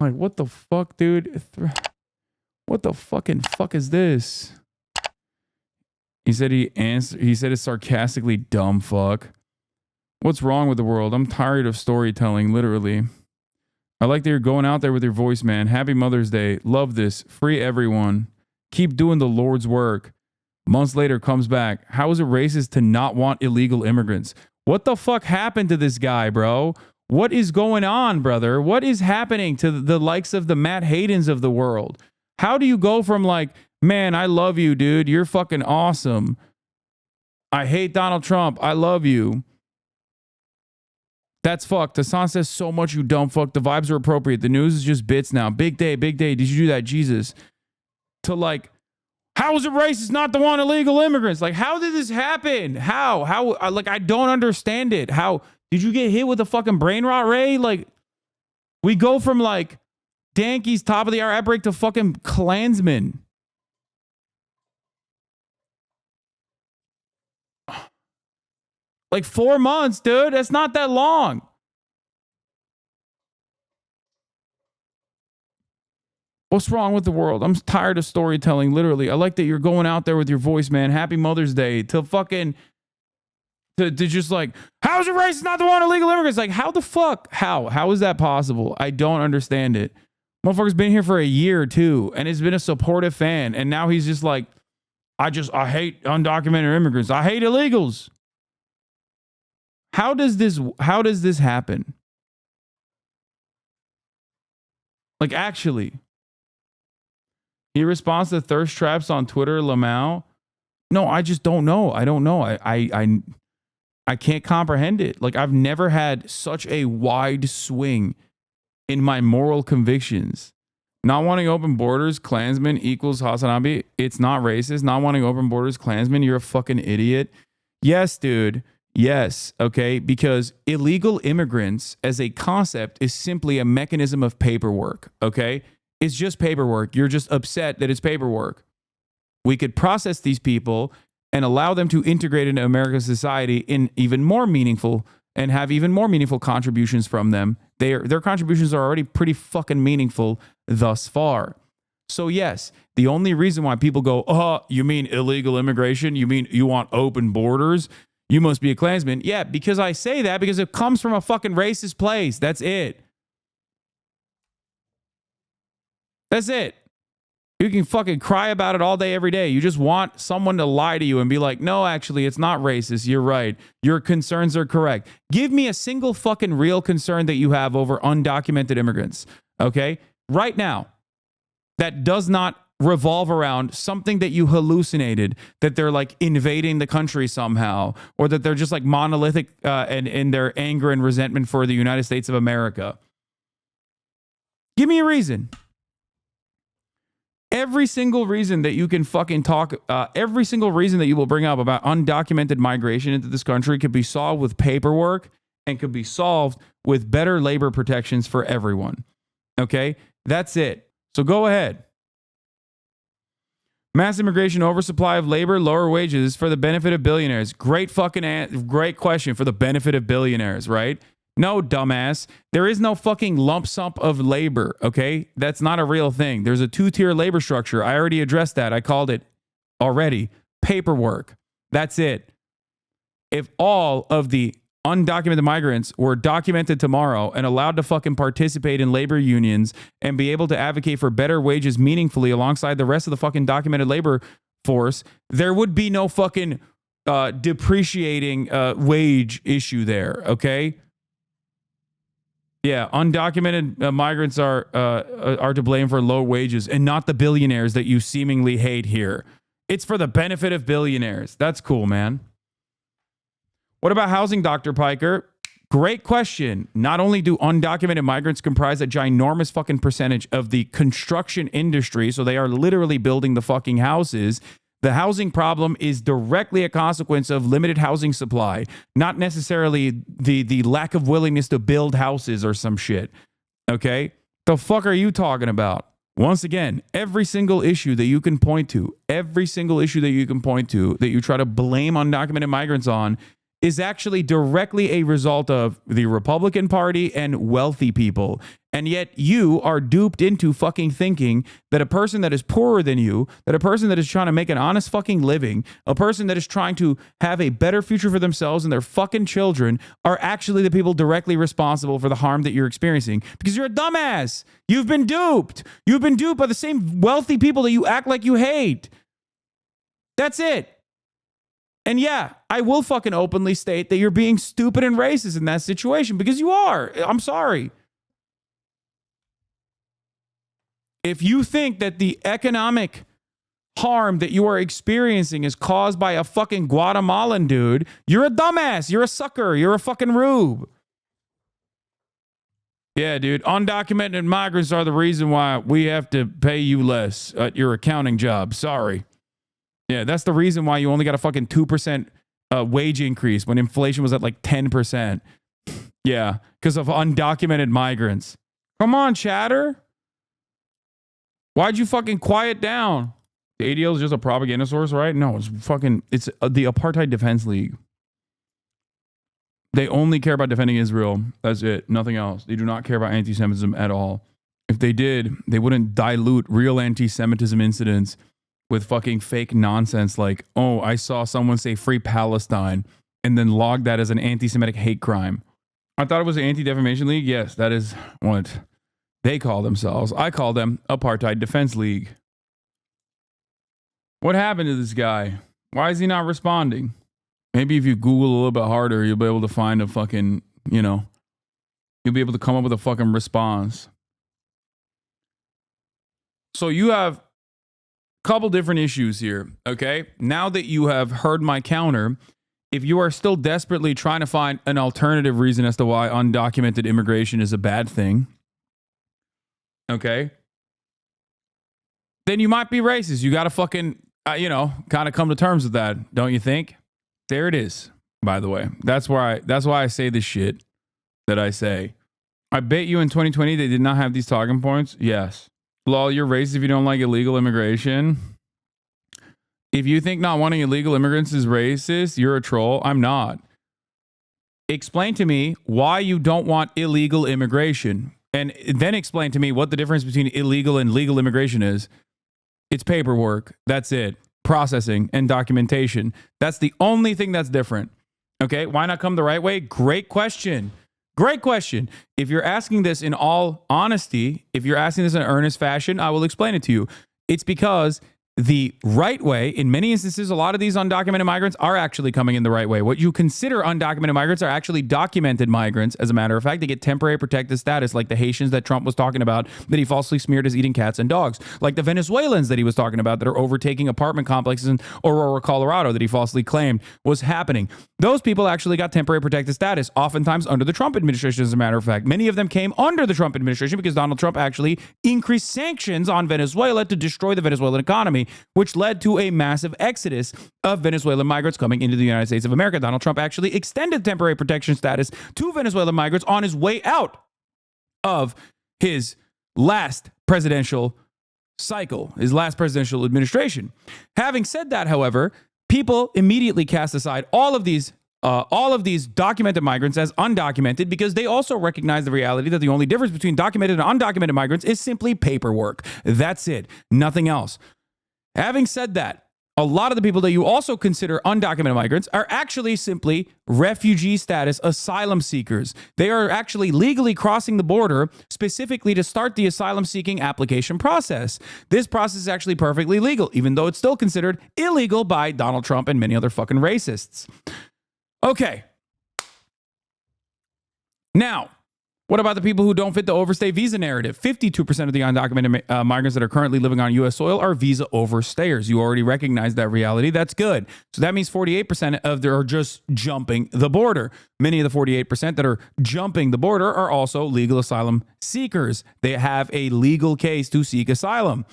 Like, what the fuck, dude? What the fucking fuck is this? He said he said it's sarcastically dumb fuck. What's wrong with the world? I'm tired of storytelling, literally. I like that you're going out there with your voice, man. Happy Mother's Day. Love this. Free everyone. Keep doing the Lord's work. Months later comes back. How is it racist to not want illegal immigrants? What the fuck happened to this guy, bro? What is going on, brother? What is happening to the likes of the Matt Haydens of the world? How do you go from like, man, I love you, dude. You're fucking awesome. I hate Donald Trump. I love you. That's fucked. Hasan says so much, you dumb fuck. The vibes are appropriate. The news is just bits now. Big day, big day. Did you do that, Jesus? To like, how is it racist not to want illegal immigrants? Like, how did this happen? How? Like, I don't understand it. How did you get hit with a fucking brain rot, Ray? Like, we go from like Danke's top of the hour outbreak to fucking Klansmen. Like 4 months, dude. That's not that long. What's wrong with the world? I'm tired of storytelling, literally. I like that you're going out there with your voice, man. Happy Mother's Day. To fucking, to just like, how is it racist not to want illegal immigrants? Like, how the fuck? How is that possible? I don't understand it. Motherfucker's been here for a year, too, and has been a supportive fan. And now he's just like, I hate undocumented immigrants. I hate illegals. How does this happen? Like, actually. He responds to thirst traps on Twitter, Lamau. No, I just don't know. I don't know. I can't comprehend it. Like, I've never had such a wide swing in my moral convictions. Not wanting open borders, Klansman equals Hasanabi. It's not racist. Not wanting open borders, Klansman, you're a fucking idiot. Yes, dude. Yes, okay, because illegal immigrants as a concept is simply a mechanism of paperwork, okay? It's just paperwork. You're just upset that it's paperwork. We could process these people and allow them to integrate into America's society in even more meaningful and have even more meaningful contributions from them. Their contributions are already pretty fucking meaningful thus far. So yes, the only reason why people go, oh, you mean illegal immigration? You mean you want open borders? You must be a Klansman. Yeah, because I say that because it comes from a fucking racist place. That's it. That's it. You can fucking cry about it all day, every day. You just want someone to lie to you and be like, no, actually, it's not racist. You're right. Your concerns are correct. Give me a single fucking real concern that you have over undocumented immigrants. Okay? Right now, that does not revolve around something that you hallucinated, that they're like invading the country somehow, or that they're just like monolithic and in their anger and resentment for the United States of America. Give me a reason. Every single reason that you can fucking talk, every single reason that you will bring up about undocumented migration into this country could be solved with paperwork and could be solved with better labor protections for everyone. Okay? That's it. So go ahead. Mass immigration, oversupply of labor, lower wages for the benefit of billionaires. Great fucking great question. For the benefit of billionaires, right? No, dumbass. There is no fucking lump sum of labor, okay? That's not a real thing. There's a 2-tier labor structure. I already addressed that. I called it already. Paperwork. That's it. If all of the undocumented migrants were documented tomorrow and allowed to fucking participate in labor unions and be able to advocate for better wages meaningfully alongside the rest of the fucking documented labor force, there would be no fucking depreciating wage issue there, okay? Yeah, undocumented migrants are to blame for low wages and not the billionaires that you seemingly hate here. It's for the benefit of billionaires. That's cool, man. What about housing, Dr. Piker? Great question. Not only do undocumented migrants comprise a ginormous fucking percentage of the construction industry, so they are literally building the fucking houses, the housing problem is directly a consequence of limited housing supply, not necessarily the lack of willingness to build houses or some shit. Okay? The fuck are you talking about? Once again, every single issue that you can point to, that you try to blame undocumented migrants on, is actually directly a result of the Republican Party and wealthy people. And yet you are duped into fucking thinking that a person that is poorer than you, that a person that is trying to make an honest fucking living, a person that is trying to have a better future for themselves and their fucking children are actually the people directly responsible for the harm that you're experiencing. Because you're a dumbass. You've been duped. You've been duped by the same wealthy people that you act like you hate. That's it. And yeah, I will fucking openly state that you're being stupid and racist in that situation because you are. I'm sorry. If you think that the economic harm that you are experiencing is caused by a fucking Guatemalan dude, you're a dumbass. You're a sucker. You're a fucking rube. Yeah, dude. Undocumented migrants are the reason why we have to pay you less at your accounting job. Sorry. Yeah, that's the reason why you only got a fucking 2% wage increase when inflation was at like 10%. Yeah, because of undocumented migrants. Come on, chatter. Why'd you fucking quiet down? The ADL is just a propaganda source, right? No, it's the Apartheid Defense League. They only care about defending Israel. That's it. Nothing else. They do not care about anti-Semitism at all. If they did, they wouldn't dilute real anti-Semitism incidents with fucking fake nonsense like, oh, I saw someone say free Palestine and then log that as an anti-Semitic hate crime. I thought it was an Anti-Defamation League. Yes, that is what they call themselves. I call them Apartheid Defense League. What happened to this guy? Why is he not responding? Maybe if you Google a little bit harder, you'll be able to find a fucking, you'll be able to come up with a fucking response. So you have a couple different issues here, okay? Now that you have heard my counter, if you are still desperately trying to find an alternative reason as to why undocumented immigration is a bad thing, okay, then you might be racist. You got to fucking, kind of come to terms with that, don't you think? There it is, by the way. That's why I say this shit that I say. I bet you in 2020 they did not have these talking points. Yes. Lol, you're racist if you don't like illegal immigration. If you think not wanting illegal immigrants is racist, you're a troll. I'm not. Explain to me why you don't want illegal immigration. And then explain to me what the difference between illegal and legal immigration is. It's paperwork. That's it. Processing and documentation. That's the only thing that's different. Okay, why not come the right way? Great question. Great question. If you're asking this in all honesty, if you're asking this in an earnest fashion, I will explain it to you. It's because the right way, in many instances, a lot of these undocumented migrants are actually coming in the right way. What you consider undocumented migrants are actually documented migrants. As a matter of fact, they get temporary protected status, like the Haitians that Trump was talking about that he falsely smeared as eating cats and dogs, like the Venezuelans that he was talking about that are overtaking apartment complexes in Aurora, Colorado that he falsely claimed was happening. Those people actually got temporary protected status, oftentimes under the Trump administration, as a matter of fact. Many of them came under the Trump administration because Donald Trump actually increased sanctions on Venezuela to destroy the Venezuelan economy, which led to a massive exodus of Venezuelan migrants coming into the United States of America. Donald Trump actually extended temporary protection status to Venezuelan migrants on his way out of his last presidential cycle, his last presidential administration. Having said that, however, people immediately cast aside all of these documented migrants as undocumented because they also recognize the reality that the only difference between documented and undocumented migrants is simply paperwork. That's it. Nothing else. Having said that, a lot of the people that you also consider undocumented migrants are actually simply refugee status asylum seekers. They are actually legally crossing the border specifically to start the asylum seeking application process. This process is actually perfectly legal, even though it's still considered illegal by Donald Trump and many other fucking racists. Okay. Now, what about the people who don't fit the overstay visa narrative? 52% of the undocumented migrants that are currently living on U.S. soil are visa overstayers. You already recognize that reality. That's good. So that means 48% of them are just jumping the border. Many of the 48% that are jumping the border are also legal asylum seekers. They have a legal case to seek asylum.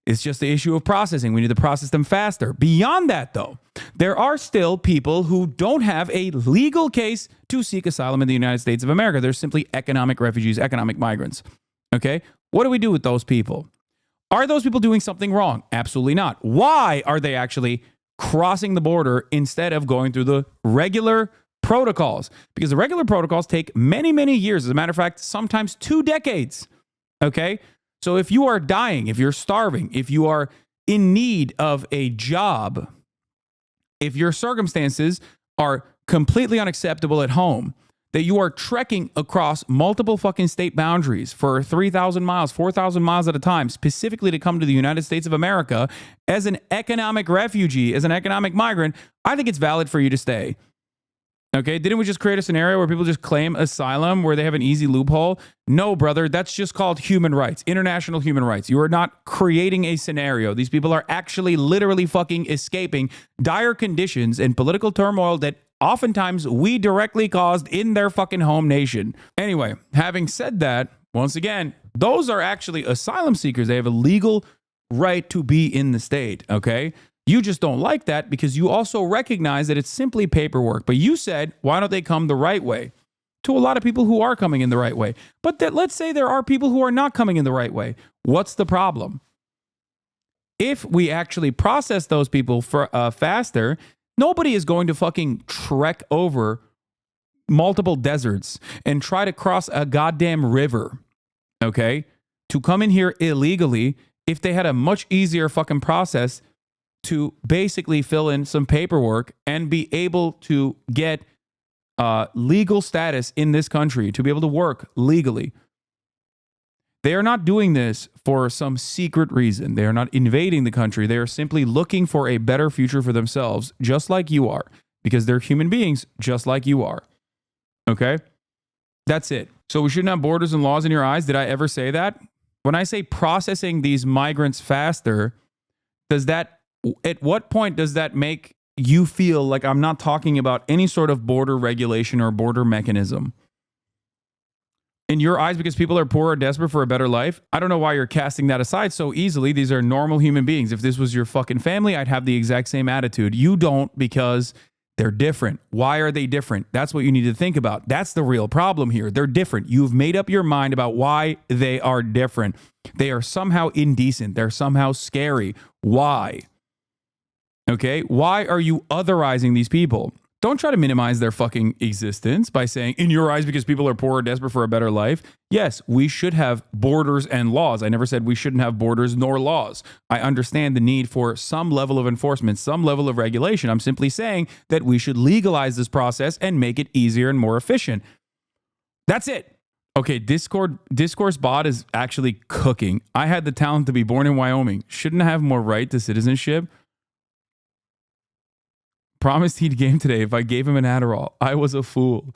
It's just the issue of processing. We need to process them faster. Beyond that, though, there are still people who don't have a legal case to seek asylum in the United States of America. They're simply economic refugees, economic migrants. Okay? What do we do with those people? Are those people doing something wrong? Absolutely not. Why are they actually crossing the border instead of going through the regular protocols, because the regular protocols take many, many years. As a matter of fact, sometimes 2 decades. Okay. So if you are dying, if you're starving, if you are in need of a job, if your circumstances are completely unacceptable at home, that you are trekking across multiple fucking state boundaries for 3,000 miles, 4,000 miles at a time, specifically to come to the United States of America as an economic refugee, as an economic migrant, I think it's valid for you to stay. Okay, didn't we just create a scenario where people just claim asylum, where they have an easy loophole? No, brother, that's just called human rights, international human rights. You are not creating a scenario. These people are actually literally fucking escaping dire conditions and political turmoil that oftentimes we directly caused in their fucking home nation. Anyway, having said that, once again, those are actually asylum seekers. They have a legal right to be in the state, okay? You just don't like that because you also recognize that it's simply paperwork. But you said, why don't they come the right way? To a lot of people who are coming in the right way. But that, let's say there are people who are not coming in the right way. What's the problem? If we actually process those people for faster, nobody is going to fucking trek over multiple deserts and try to cross a goddamn river, okay, to come in here illegally if they had a much easier fucking process to basically fill in some paperwork and be able to get legal status in this country, to be able to work legally. They are not doing this for some secret reason. They are not invading the country. They are simply looking for a better future for themselves, just like you are, because they're human beings, just like you are. Okay? That's it. So we shouldn't have borders and laws in your eyes. Did I ever say that? When I say processing these migrants faster, at what point does that make you feel like I'm not talking about any sort of border regulation or border mechanism? In your eyes, because people are poor or desperate for a better life? I don't know why you're casting that aside so easily. These are normal human beings. If this was your fucking family, I'd have the exact same attitude. You don't, because they're different. Why are they different? That's what you need to think about. That's the real problem here. They're different. You've made up your mind about why they are different. They are somehow indecent. They're somehow scary. Why? Okay, why are you otherizing these people? Don't try to minimize their fucking existence by saying, in your eyes, because people are poor or desperate for a better life. Yes, we should have borders and laws. I never said we shouldn't have borders nor laws. I understand the need for some level of enforcement, some level of regulation. I'm simply saying that we should legalize this process and make it easier and more efficient. That's it. Okay, Discourse bot is actually cooking. I had the talent to be born in Wyoming. Shouldn't I have more right to citizenship? Promised he'd game today if I gave him an Adderall. I was a fool.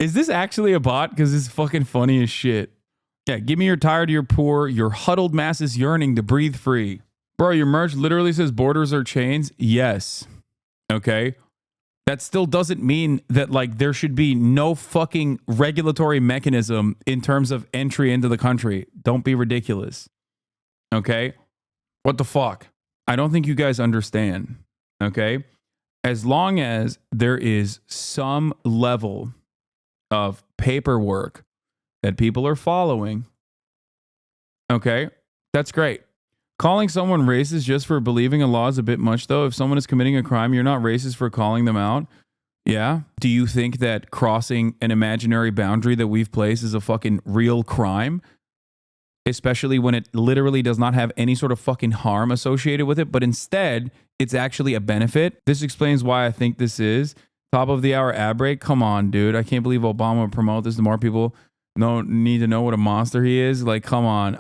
Is this actually a bot? Because it's fucking funny as shit. Yeah, give me your tired, you're poor, your huddled masses yearning to breathe free. Bro, your merch literally says borders are chains. Yes. Okay. That still doesn't mean that like there should be no fucking regulatory mechanism in terms of entry into the country. Don't be ridiculous. Okay. What the fuck? I don't think you guys understand. Okay. As long as there is some level of paperwork that people are following, okay, that's great. Calling someone racist just for believing a law is a bit much, though. If someone is committing a crime, you're not racist for calling them out. Yeah. Do you think that crossing an imaginary boundary that we've placed is a fucking real crime? Especially when it literally does not have any sort of fucking harm associated with it, but instead it's actually a benefit. This explains why I think this is top of the hour ad break. Come on, dude. I can't believe Obama would promote this. The more people need to know what a monster he is. Like, come on.